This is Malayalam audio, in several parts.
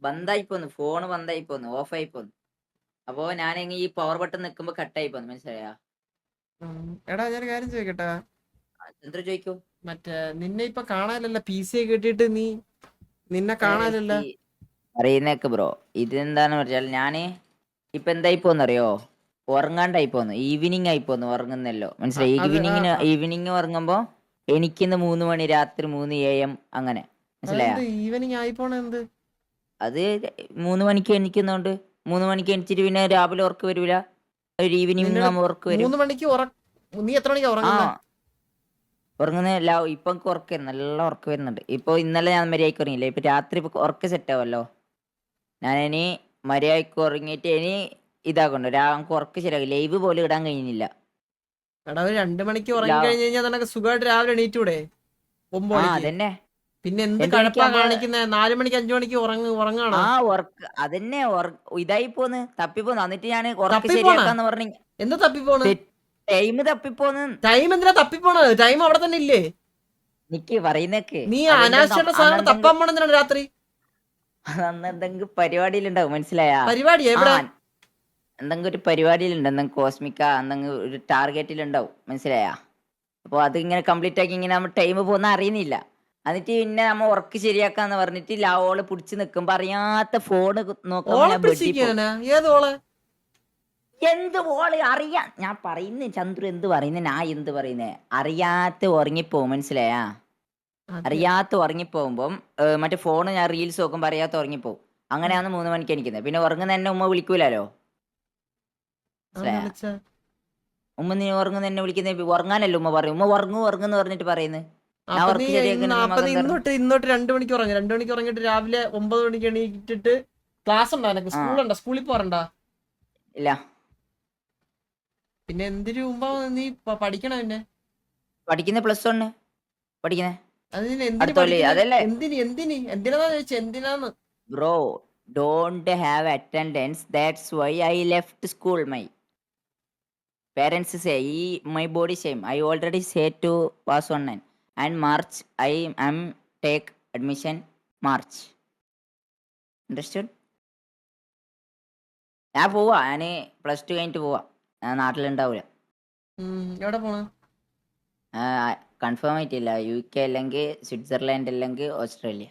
ബന്ധായി പോന്നു. ഫോണ് ബന്ധായി പോന്നു. ഓഫായി പോന്നു. അപ്പൊ ഞാനെങ്കി ഈ പവർ ബട്ടൺ നിക്കുമ്പോ കട്ടായി പോന്നു. മനസ്സിലായാ? എടാ ഞാനൊരു കാര്യം ചോദിക്കട്ടെ? ചന്ദ്രു ചോദിക്കൂ. മറ്റേ നിന്നെ ഇപ്പൊ കാണാനല്ല PC ഒക്കെ കിട്ടിയിട്ട് നിന്നെ കാണാനല്ല. അറിയുന്നേക്ക് ബ്രോ. ഇതെന്താന്ന് പറഞ്ഞാൽ ഞാന് ഇപ്പൊ എന്തായി പോന്നറിയോ? ഉറങ്ങാണ്ടായി പോന്നു. ഈവനിങ് ആയി പോന്നു ഉറങ്ങുന്നല്ലോ. മനസ്സിലായി? അത് ഈവനിങ് ഉറങ്ങുമ്പോ എനിക്കിന്ന് 3 മണി രാത്രി 3 AM അങ്ങനെ. മനസ്സിലായാ? അതെന്ത് ഈവനിങ് ആയിപ്പോണ എന്ത്? അത് 3 മണിക്ക് എണീക്കുന്നോണ്ട്. 3 മണിക്ക് എണീച്ചിട്ട് പിന്നെ രാവിലെ ഉറക്കം വരൂല. ഒരു ഈവനിങ് നിന്നോട് ആകുമ്പോ ഉറക്കം വരും. 3 മണിക്ക് നീ എത്ര മണിക്കാ ആ ഉറങ്ങുന്നത്? ഉറങ്ങുന്ന ഇപ്പൊ എനിക്ക് ഉറക്കം വരുന്നു. നല്ല ഉറക്കം വരുന്നുണ്ട്. ഇപ്പൊ ഇന്നലെ ഞാൻ മര്യാദയ്ക്ക് ഉറങ്ങിയില്ല. ഇപ്പൊ രാത്രി ഇപ്പൊ ഉറക്കം സെറ്റ് ആവല്ലോ. ഞാനിനി മര്യാദയ്ക്ക് ഉറങ്ങിയിട്ട് ഇനി ഇതാക്കണ്ട. നമുക്ക് ഉറക്കം ശരിയാക്കി. ലൈവ് പോലും ഇടാൻ കഴിയുന്നില്ല. എടാ ഒരു 2 മണിക്ക് ഉറങ്ങി ലാ- കഴിഞ്ഞ് കഴിഞ്ഞാൽ നിനക്ക് സുഖമായിട്ട് രാവിലെ എണീറ്റൂടെ? 9 മണിക്ക്. അതന്നെ. പിന്നെ എന്ത് 2 കഴപ്പാ മണിക്കാകുമ്പോ കാണിക്കുന്നത്? 4 മണിക്ക് 5 മണിക്ക് ഉറങ്ങാണോ? അതന്നെ ഇതായി പോന്ന് തപ്പിപ്പോന്ന്. എന്നിട്ട് ഞാൻ ഉറക്കം തപ്പിപ്പോണ ശരിയാക്കാന്ന് പറഞ്ഞു. എന്താ തപ്പിപ്പോണ്? ടൈം തപ്പിപ്പോന്ന്. ടൈം എന്തിനാ തപ്പിപ്പോണത്? ടൈം അവിടെ തന്നെ ഇല്ലേ? നിക്ക് പറയുന്നേക്ക്. നീ അതെന്തെങ്കിലും അനാവശ്യമായിട്ട് സാധനം തപ്പാൻ പോണെന്തിനാണ് രാത്രി? അന്ന് എന്തെങ്കിലും പരിപാടിയിലുണ്ടാവും. മനസ്സിലായാ? പരിപാടി ആ എവിടെ? എന്തെങ്കിലും ഒരു പരിപാടിയിലുണ്ട്. എന്തെങ്കിലും കോസ്മിക്ക എന്തെങ്കിലും ഒരു ടാർഗറ്റിലുണ്ടാവും. മനസ്സിലായാ? അപ്പൊ അത് ഇങ്ങനെ കംപ്ലീറ്റ് ആക്കി ഇങ്ങനെ നമ്മൾ ടൈം പോകുന്ന അറിയുന്നില്ല. എന്നിട്ട് പിന്നെ നമ്മ ഉറക്ക് ശരിയാക്കാന്ന് പറഞ്ഞിട്ട് ഓള് പിടിച്ച് നിക്കുമ്പോ അറിയാത്ത ഫോണ് നോക്കുമ്പോ ഓളെ ഞാൻ ബെഡിൽ പോകും. പിടിച്ചിരിക്കാനാ? ഏത് ഓളെ? എന്ത് ഓള് അറിയാ ഞാൻ പറയുന്നേ. ചന്ദ്രു എന്ത് പറയുന്നേ? ഞാൻ എന്ത് പറയുന്നേ? അറിയാത്ത ഉറങ്ങിപ്പോവും. മനസ്സിലായാ? അതെ. അറിയാത്ത ഉറങ്ങിപ്പോകുമ്പം മറ്റേ ഫോണ് ഞാൻ റീൽസ് നോക്കുമ്പോ അറിയാത്ത ഉറങ്ങിപ്പോവും. അങ്ങനെയാണ് 3 മണിക്ക് എണീക്കുന്നത്. പിന്നെ ഉറങ്ങുന്ന എന്നെ ഉമ്മ വിളിക്കൂലോ. അവനെ മനസ്സിലായാ? വിളിച്ച ഉമ്മ നീ ഉറങ്ങുന്ന എന്നെ വിളിക്കുന്ന ഉറങ്ങാനല്ല ഉമ്മ പറയും. ഉമ്മ ഉറങ്ങുന്ന് പറഞ്ഞിട്ട് പറയുന്നത്. ഞാൻ അപ്പൊ നീ ഉറക്ക് ശരിയാക്കുന്ന നീ മകൻ തരണം. ഇന്നോട്ട് 2 മണിക്ക് ഉറങ്ങി. 2 മണിക്ക് ഉറങ്ങിയിട്ട് രാവിലെ 9 മണിക്ക് എണീറ്റിട്ട് ക്ലാസ് ഉണ്ടോ നിനക്ക്? ആ സ്കൂളുണ്ടോ? സ്കൂളിൽ പോറണ്ട? ഇല്ല. പിന്നെ എന്തിനു മുമ്പാ നീ പഠിക്കണം? പിന്നെ പഠിക്കുന്ന +1 പഠിക്കുന്നേ. അത് നീ എന്തിനു അടുത്ത കൊല്ലം പഠിക്കുന്നേ? അതല്ലേ എന്തിനാ ചോദിച്ചേ? എന്തിനാന്ന്? Bro. Don't have attendance that's why I left school. My parents say my body shame I already say to pass 1 and March I am take admission March. Understood? ഞാൻ പോവാ. ഞാൻ +2 കഴിഞ്ഞിട്ട് പോവാ. ഞാൻ നാട്ടിലുണ്ടാവൂല. എവിടെ പോണ? കൺഫേം ആയിട്ടില്ല. UK അല്ലെങ്കിൽ സ്വിറ്റ്സർലാൻഡ് അല്ലെങ്കിൽ ഓസ്ട്രേലിയ.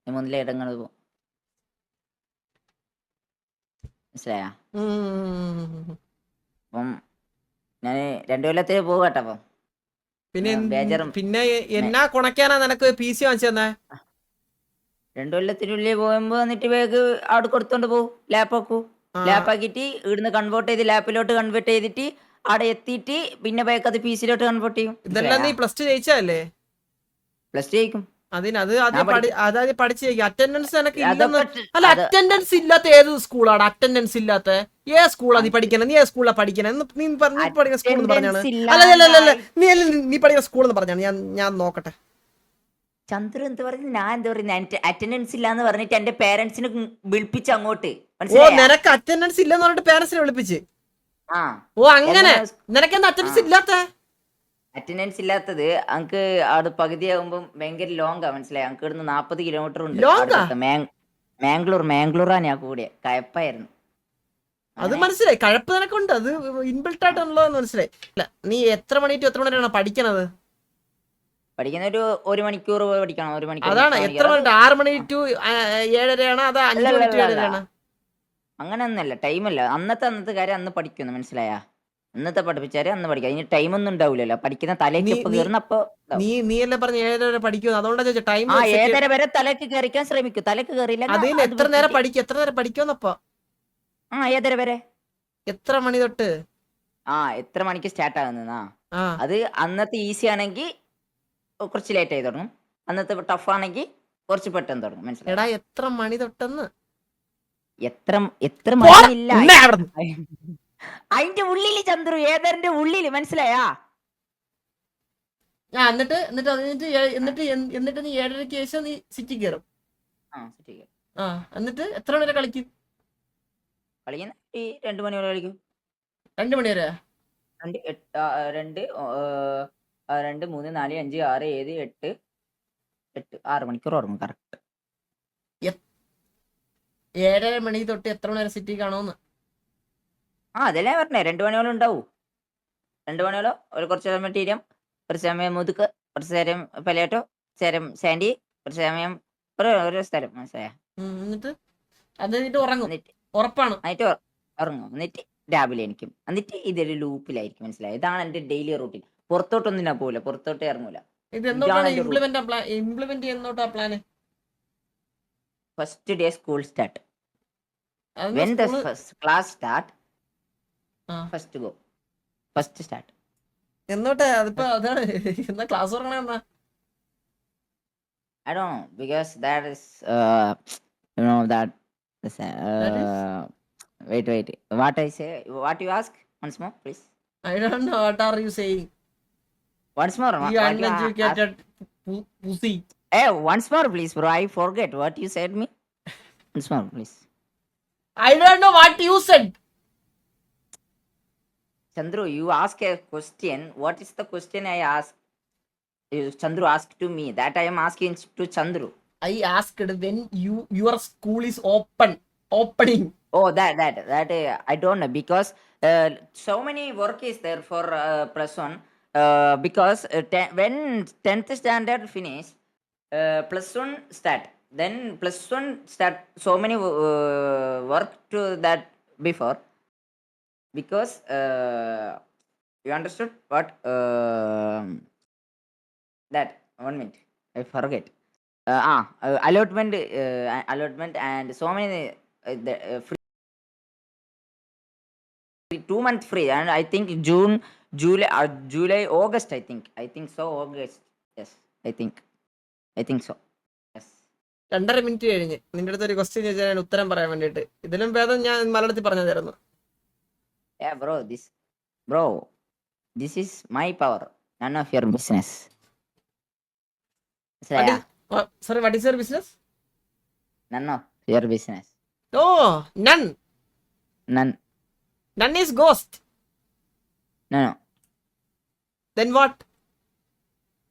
ഈ മൂന്നിലെ ഇടങ്ങൾ പോകും. മനസ്സിലായാ? അപ്പം ഞാൻ 2 കൊല്ലത്തിൽ പോകട്ടെ. അപ്പം പിന്നെ ബേജറും പിന്നെ എന്നാ കുണയ്ക്കാനാ നിനക്ക് PC വാങ്ങിച്ചു തന്നെ? 2 കൊല്ലത്തിനുള്ളിൽ പോകുമ്പോ എന്നിട്ട് ബാഗ് അവിടെ കൊടുത്തോണ്ട് പോകും. ലാപ്പാക്കൂ. ആ ലാപ്പാക്കിയിട്ട് ഇവിടുന്ന് കൺവേർട്ട് ചെയ്ത് ലാപ്പിലോട്ട് കൺവേർട്ട് ചെയ്തിട്ട് അവിടെ എത്തിയിട്ട് പിന്നെ ബാഗ് അത് PC-ലോട്ട് കൺവേർട്ട് ചെയ്യും. ഇതെല്ലാം മനസ്സിലായാ? നീ +2 ജയിച്ചതല്ലേ? +2 ജയിക്കും. അത് ഞാൻ പഠിക്കും. ആദ്യം പഠിച്ചു ജയിക്കും. അറ്റൻഡൻസ് നിനക്ക് ഇല്ലെന്ന്. അതൊക്കെ അല്ല, അത് അറ്റൻഡൻസ് ഇല്ലാത്ത ഏത് സ്കൂളാണ്? അറ്റൻഡൻസ് ഇല്ലാത്ത ഏത് സ്കൂളാ നീ പഠിക്കണേ? നീ ഏത് സ്കൂളാ പഠിക്കണേ? നീ പഠിക്കുന്ന സ്കൂൾ എന്ന് പറഞ്ഞാണ്. അറ്റൻഡൻസ് അല്ല, ഇല്ലാണ്ടായി. നീ പഠിക്കുന്ന സ്കൂൾ എന്ന് പറഞ്ഞാണ്. ഞാൻ നോക്കട്ടെ. ചന്ദ്രു എന്ത് പറഞ്ഞു? ഞാൻ എന്ത് പറയുന്നത്? അറ്റൻഡൻസ് ഇല്ലാന്ന് പറഞ്ഞിട്ട് എന്റെ പേരൻസിനെ വിളിപ്പിച്ച് അങ്ങോട്ട്. ഓ, മനസ്സിലായാ? നിനക്ക് അറ്റൻഡൻസ് ഇല്ലെന്ന് പറഞ്ഞിട്ട് പേരൻസിനെ വിളിപ്പിച്ച്? ആ ഓ അങ്ങനെ. എങ്ങനെ നിനക്കെന്താ ആ അറ്റൻഡൻസ് ഇല്ലാത്ത? അറ്റൻഡൻസ് ഇല്ലാത്തത് അങ്ക് അവിടെ പകുതിയാകുമ്പോൾ ഭയങ്കര ലോങ്ങാ. മനസ്സിലായി? അങ്ക് ഇവിടുന്ന് 40 കിലോമീറ്റർ ഉണ്ട് ലോങ്കാ? അടുത്തെത്താൻ. മാംഗ്ലൂറാ ഞാൻ കൂടിയ കയപ്പായിരുന്നു. അത് അങ്ങനെ മനസ്സിലായി. കഴപ്പ് നിനക്കുണ്ട്. അത് ഇൻബിൽട്ട് ആയിട്ടുള്ളതെന്ന് മനസ്സിലായി. അല്ല, നീ എത്ര മണി ടു എത്ര മണി വരെയാണ് പഠിക്കണത്? പഠിക്കുന്ന ഒരു മണിക്കൂർ പഠിക്കണം. 1 മണിക്കൂർ അതാണ്. 3/4 എത്ര മണിക്കൂർ. അത് മണി? 6 മണി ടു 7:30 അതോ അല്ല 5 അല്ല മണി ടു അല്ല അല്ല 7:30? അങ്ങനെയൊന്നുമല്ല. ടൈമല്ല. അന്നത്തെ കാര്യം അന്ന് പഠിക്കുന്നു. മനസ്സിലായാ? അന്നത്തെ പഠിപ്പിച്ചാല് അന്ന് പഠിക്കാം. അതിന് ടൈമൊന്നും ഉണ്ടാവില്ലല്ലോ. പഠിക്കുന്ന തലേക്ക് നീ എപ്പോൾ നീ കയറുന്ന അപ്പോൾ ഇതാവും. നീ അല്ലേ പറഞ്ഞ 7:30 വരെ പഠിക്കുമെന്ന്? അതുകൊണ്ടാ ചോദിച്ചത്. ടൈം ആ സെറ്റ്. 7:30 വരെ തലേക്ക് കയറിക്കാൻ ശ്രമിക്കും. തലേക്ക് കയറിയില്ലെങ്കിൽ അതിന് അത് വിട്ടിട്ട് എത്ര നേരം പഠിക്കുമെന്നപ്പോ? 7:30 വരെ. എത്ര മണി തൊട്ട്? എത്ര മണിക്ക് സ്റ്റാർട്ട് ആകുന്നതാ? ആ അത് അന്നത്തെ ഈസി ആണെങ്കിൽ കുറച്ച് ലേറ്റ് ആയി തുടങ്ങും. അന്നത്തെ ടഫ് ആണെങ്കിൽ കുറച്ച് പെട്ടെന്ന് തുടങ്ങും. എടാ, മനസ്സിലായാ? എത്ര മണി തൊട്ടെന്ന്? എത്ര എത്ര പോടാ, മണിന്നില്ല. ഉണ്ണേ അവിടുന്ന്. അതിന്റെ ഉള്ളില് ചന്ദ്രു. ഏതറിന്റെ ഉള്ളില്. മനസ്സിലായാ? എന്നിട്ട് എന്നിട്ട് അത് കഴിഞ്ഞിട്ട് എന്നിട്ട് നീ 7:30-ക്ക് ശേഷം നീ സിറ്റി കയറും. ശരി. എന്നിട്ട് എത്ര മണി വരെ കളിക്കും? കളിക്കുന്ന ഈ 2 മണി വരെ കളിക്കും. 2 മണി വരെ? 2 3 4 5 6 7 8 6 മണിക്കൂർ ഉറങ്ങും കറക്റ്റ്. 7:30 മണി തൊട്ട് എത്ര മണി വരെ സിറ്റി കാണുമെന്ന്? അതല്ലേ പറഞ്ഞേ 2 മണിയോളം ഉണ്ടാവും. 2 മണിയോളം കുറച്ച് സമയം ടീരിയം, കുറച്ച് സമയം മുതുക്ക്, കുറച്ച് നേരം പലേറ്റോ, കുറച്ച് നേരം സാൻഡി, കുറച്ച് സമയം ഓരോ സ്ഥലം മനസ്സിലായോ? എന്നിട്ട് അത് കഴിഞ്ഞിട്ട് ഉറങ്ങും. എന്നിട്ട് ഉറപ്പാണ്. എന്നിട്ട് ഉറങ്ങും. എന്നിട്ട് രാവിലെ എണീക്കും. എന്നിട്ട് ഇതൊരു ലൂപ്പിലായിരിക്കും മനസ്സിലായോ? ഇതാണ് എൻ്റെ ഡെയിലി റൂട്ടീൻ. പുറത്തോട്ടൊന്നും ഞാൻ പോവില്ല. പുറത്തോട്ടേ ഇറങ്ങൂല. ഇത് ഇതാണ് എന്നോട്ടാണ് എൻ്റെ റൂട്ട്. ഇംപ്ലിമെന്റ് ചെയ്യുന്നോട്ടാ plan? First day school start. അതെന്താ When the school? first class start, ആ, first go. First start. എന്നോട്ടെ അതിപ്പോ അതാണ്. എന്നാ ക്ലാസ് തുറക്കണ എന്നാ? I don't know because that is that is, That is, wait. What I say? What you ask? Once more, please. I don't know what are you saying. Once more. You What you ask? uneducated pussy. Hey, once more, please, bro. I forget what you said me. Once more, please. I don't know what you said. Chandru, you ask a question. What is the question I ask? Chandru asked to me. That I am asking to Chandru. I asked when your school is opening. Oh, that I don't know because so many work is there for +1 because when 10th standard finish, +1 start. Then +1 start so many work to that before because you understood what that 1 minute I forget. Allotment and so many free 2 month free, and I think June, July, August. I think so. August. Yes, I think so. Yes. 2.5 minute കഴിഞ്ഞ് നിന്റെ അടുത്ത് ഒരു ക്വസ്റ്റ്യൻ ചോദിച്ചാൽ ഞാൻ ഉത്തരം പറയാൻ വേണ്ടിട്ട്. ഇതിലും ഭേദം ഞാൻ മലയാളത്തിൽ പറഞ്ഞു തരുന്നു. Yeah, bro, this is my power. None of your business. So, yeah, Sorry, what is your business? none of your business. Oh, none. None. None is ghost. No. Then what?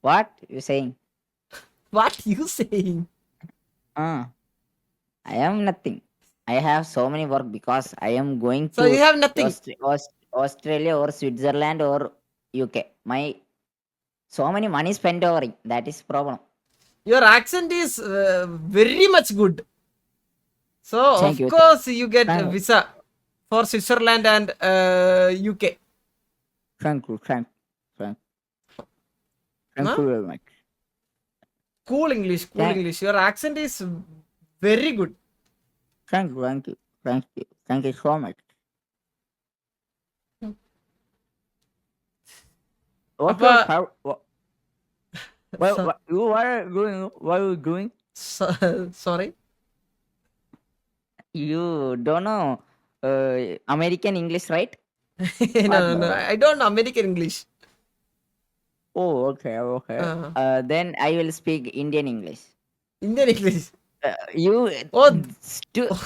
What you saying? What you saying? I am nothing. I have so many work because I am going So to you have nothing. Australia or Switzerland or UK. My so many money spent over it. That is problem. Your accent is very much good. So Thank of you. course you get Thank a you. visa for Switzerland and UK. Thank you Huh? very much. Cool English. Thank- Your accent is very good. Thank you so much. What Appa- your power? So- What are you doing? Sorry. You don't know American English, right? No. I don't know American English. Oh, okay. Then I will speak Indian English. Indian English. You Oh.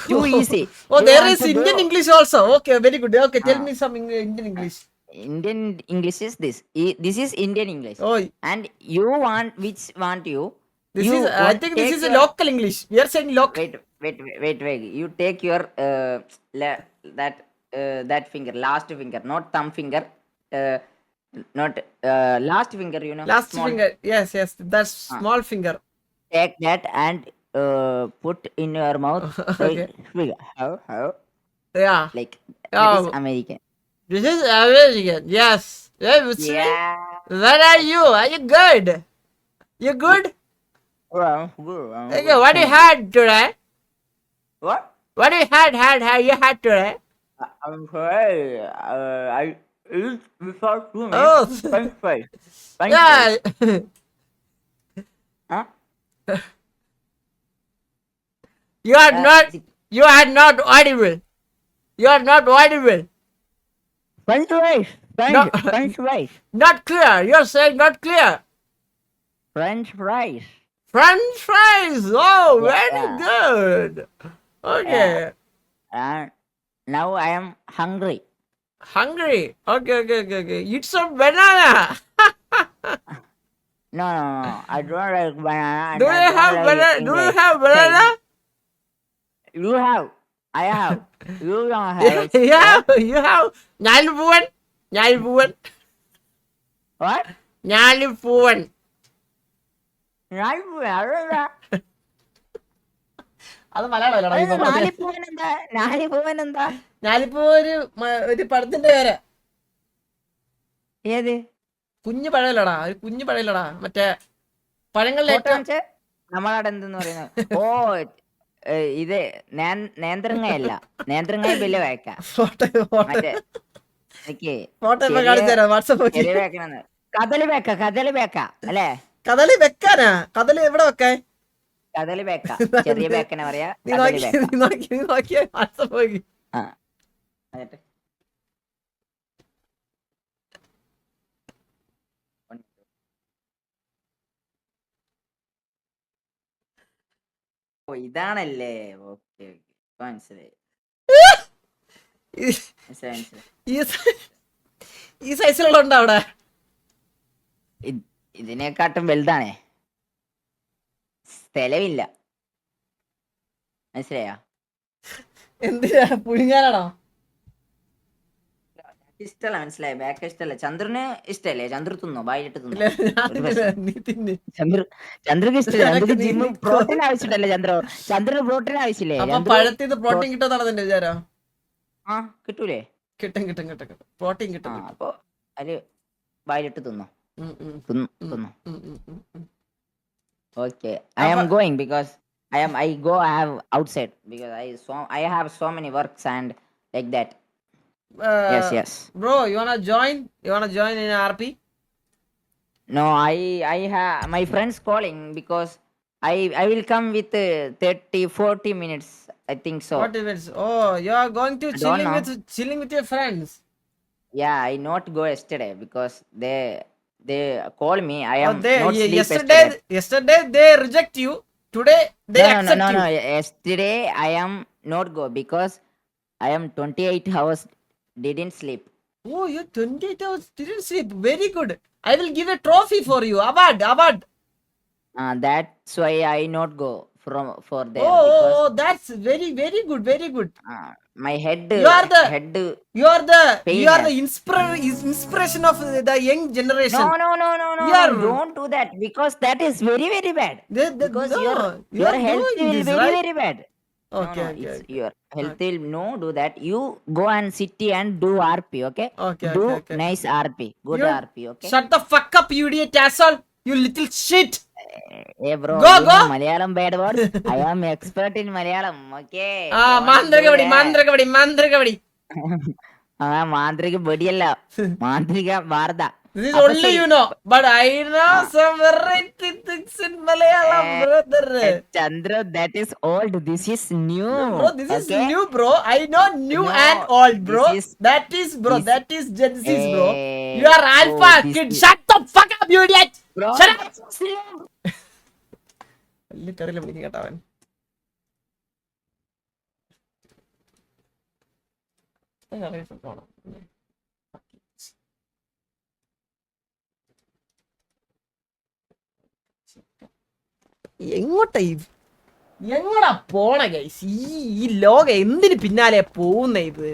too easy. Oh, You there want is to Indian do- English also. Okay, very good. Okay, tell Ah. me some Indian English. Indian English is this. This is Indian English. Oh, And you want which want you? this You is. I want think take this is a your- local English. We are saying local. Wait. You take your that finger, last finger, not thumb finger, not last finger. You know, Last small. finger. Yes. That's small finger. Take that and put in your mouth. Okay. Finger. How? Yeah. Like that is Oh, American. this is American. Yes. Yeah. Yeah. Where are you? Are you good? You good? Oh, I'm good. Okay. What you had today? What? What you had you had today? I'm sorry. I eat before 2 minutes. Oh. French fries. Yeah. Huh? You are not. You are not audible. You are not audible. French fries. No. French fries. Not clear. You're saying not clear. French fries. French fries. Oh, Yeah. very good. Okay. And now I am hungry. Hungry. Okay. Eat some banana. No. I don't like banana. and Do I you don't have like banana? Do you English. have banana? You have. I have. You don't have. You have. ഞാൻ പൂവൻ. What? ഞാൻ പൂവൻ. അത് മലയാളമല്ലടാ നീ പറഞ്ഞത്. നാലിപ്പൂവൻ എന്താ? ഞാനിപ്പോ ഒരു പഴത്തിന്റെ പേര്. ഏത്? കുഞ്ഞു പഴയല്ലടാ, ഒരു കുഞ്ഞു പഴയല്ലടാ, മറ്റേ പഴങ്ങളുടെ നമ്മളവിടെ എന്തെന്ന് പറയുന്നത്? ഓ ഇത് നേന്ത്രങ്ങയല്ല, നേന്ത്രങ്ങ വലിയ വേക്ക. മറ്റേ കദളി വേക്ക അല്ലേ? കദളി വെക്കാനാ? കദളി എവിടെ വെക്കാൻ? കദളി വേക്ക, ചെറിയ വേക്കനെ പറയാ. ഓ ഇതാണല്ലേ, ഓക്കെ മനസ്സിലായി. ഈ സൈസിലുള്ള ഉണ്ടോ അവിടെ? ഇതിനെക്കാട്ടും വലുതാണേ, സ്ഥലമില്ല. മനസ്സിലായോ? എന്തിനാ പുഴുങ്ങാനാണോ? ഇഷ്ടല്ല, മനസ്സിലായി. ബാക്ക് ഇഷ്ടല്ല. ചന്ദ്രന് ഇഷ്ടല്ലേ? ചന്ദ്ര തിന്നോ? ബായിട്ട് തിന്നോ? ചന്ദ്രക്ക് ഇഷ്ടല്ല. ചന്ദ്രക്ക് ജിമ്മ് പ്രോട്ടീൻ ആവശ്യമില്ലല്ലേ? ചന്ദ്രന് പ്രോട്ടീൻ ആവശ്യമില്ലേ? പഴത്തിന് പ്രോട്ടീൻ കിട്ടുന്നതാണ് എന്റെ വിചാരം. ആ കിട്ടൂലേ? കിട്ടും പ്രോട്ടീൻ കിട്ടും. അപ്പൊ അത് ബായിലിട്ട് തിന്നോ? തിന്നോ? Okay, I am going because I have outside because I have so many works and like that. Yes. Bro, you wanna join? In RP? No, I have my friends calling because I will come with 30-40 minutes. I think so. 40 minutes. Oh, you are going to chilling with your friends. Yeah, I not go yesterday because they call me. I am not sleep yesterday they reject you. Today they accept you. No. Yesterday I am not go because I am 28 hours didn't sleep. Oh, you 28 hours didn't sleep. Very good. I will give a trophy for you. Award. That's why I not go for there. Oh, that's very good. My head. You are the pain. Inspiration of the young generation. No. Don't do that because that is very bad. Because your health will very bad. Okay. Your health will do that. You go and sit and do RP, okay? Do nice RP. Good RP, okay? Shut the fuck up, you idiot asshole. You little shit. Hey bro, go. Malayalam bad word. I am expert in Malayalam, okay? മാന്ത്രികവടി. മാന്ത്രിക ബടിയല്ല, മാന്ത്രിക വാർത്ത. This is only you know, but I know some variety things in Malayalam, brother. Chandra, that is old. This is new. Bro, this is new, bro. I know new and old, bro. That is Genesis, bro. You are alpha kid. Shut the fuck up, you idiot. Bro. Shut up. Literally വിളിക്കും കേട്ടവൻ. എങ്ങോട്ടാ പോണ ഗൈസ്? ഈ ലോകം എന്തിന് പിന്നാലെ പോകുന്ന ഇത്?